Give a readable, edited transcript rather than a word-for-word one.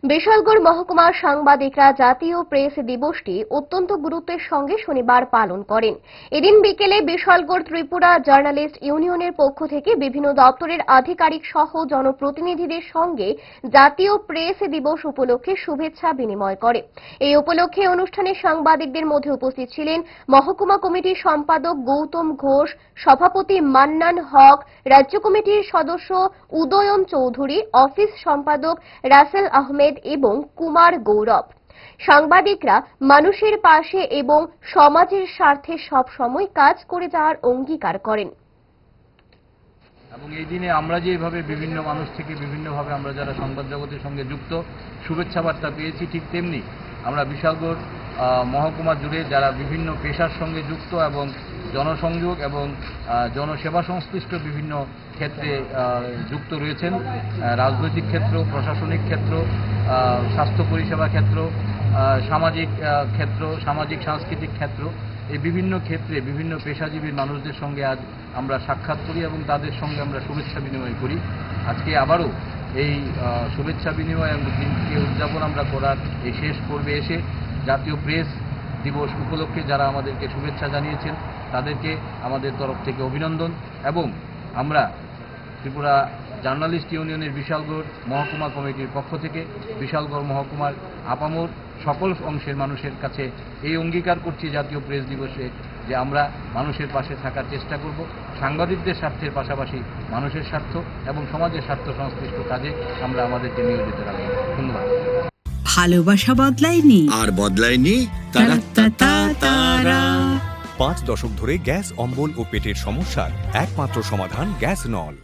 বিশালগড় মহকুমার সাংবাদিকরা জাতীয় প্রেস দিবসটি অত্যন্ত গুরুত্বের সঙ্গে শনিবার পালন করেন। এদিন বিকেলে বিশালগড় ত্রিপুরা জার্নালিস্ট ইউনিয়নের পক্ষ থেকে বিভিন্ন দপ্তরের আধিকারিক সহ জনপ্রতিনিধিদের সঙ্গে জাতীয় প্রেস দিবস উপলক্ষে শুভেচ্ছা বিনিময় করে। এই উপলক্ষে অনুষ্ঠানে সাংবাদিকদের মধ্যে উপস্থিত ছিলেন মহকুমা কমিটির সম্পাদক গৌতম ঘোষ, সভাপতি মান্নান হক, রাজ্য কমিটির সদস্য উদয়ন চৌধুরী, অফিস সম্পাদক রাসেল আহমেদ এবং কুমার গৌরব। সাংবাদিকরা মানুষের পাশে এবং সমাজের স্বার্থে সব সময় কাজ করে যাওয়ার অঙ্গীকার করেন। এবং এই দিনে আমরা যেভাবে বিভিন্ন মানুষ থেকে বিভিন্নভাবে আমরা যারা সংবাদ জগতের সঙ্গে যুক্ত শুভেচ্ছা বার্তা পেয়েছি, ঠিক তেমনি আমরা বিশালগড় মহকুমা জুড়ে যারা বিভিন্ন পেশার সঙ্গে যুক্ত এবং জনসংযোগ এবং জনসেবা সংশ্লিষ্ট বিভিন্ন ক্ষেত্রে যুক্ত রয়েছেন, রাজনৈতিক ক্ষেত্র, প্রশাসনিক ক্ষেত্র, স্বাস্থ্য পরিষেবা ক্ষেত্র, সামাজিক ক্ষেত্র, সামাজিক সাংস্কৃতিক ক্ষেত্র, এই বিভিন্ন ক্ষেত্রে বিভিন্ন পেশাজীবীর মানুষদের সঙ্গে আজ আমরা সাক্ষাৎ করি এবং তাদের সঙ্গে আমরা শুভেচ্ছা বিনিময় করি। আজকে আবারও এই শুভেচ্ছা বিনিময় এবং দিনকে উদযাপন আমরা করার এই শেষ পর্বে এসে জাতীয় প্রেস দিবস উপলক্ষে যারা আমাদেরকে শুভেচ্ছা জানিয়েছেন তাদেরকে আমাদের তরফ থেকে অভিনন্দন। এবং আমরা ত্রিপুরা জার্নালিস্ট ইউনিয়নের বিশালগড় মহকুমা কমিটির পক্ষ থেকে বিশালগড় মহকুমার আপামর সকল অংশের মানুষের কাছে এই অঙ্গীকার করছি জাতীয় প্রেস দিবসে যে আমরা মানুষের পাশে থাকার চেষ্টা করব, সাংবাদিকদের স্বার্থের পাশাপাশি মানুষের স্বার্থ এবং সমাজের স্বার্থ সংশ্লিষ্ট কাজে আমরা আমাদেরকে নিয়োজিত রাখব। ধন্যবাদ। ভালোবাসা বদলায়নি আর বদলায়নি তারা। 5 দশক ধরে গ্যাস অম্বল ও পেটের সমস্যার একমাত্র সমাধান গ্যাস নল।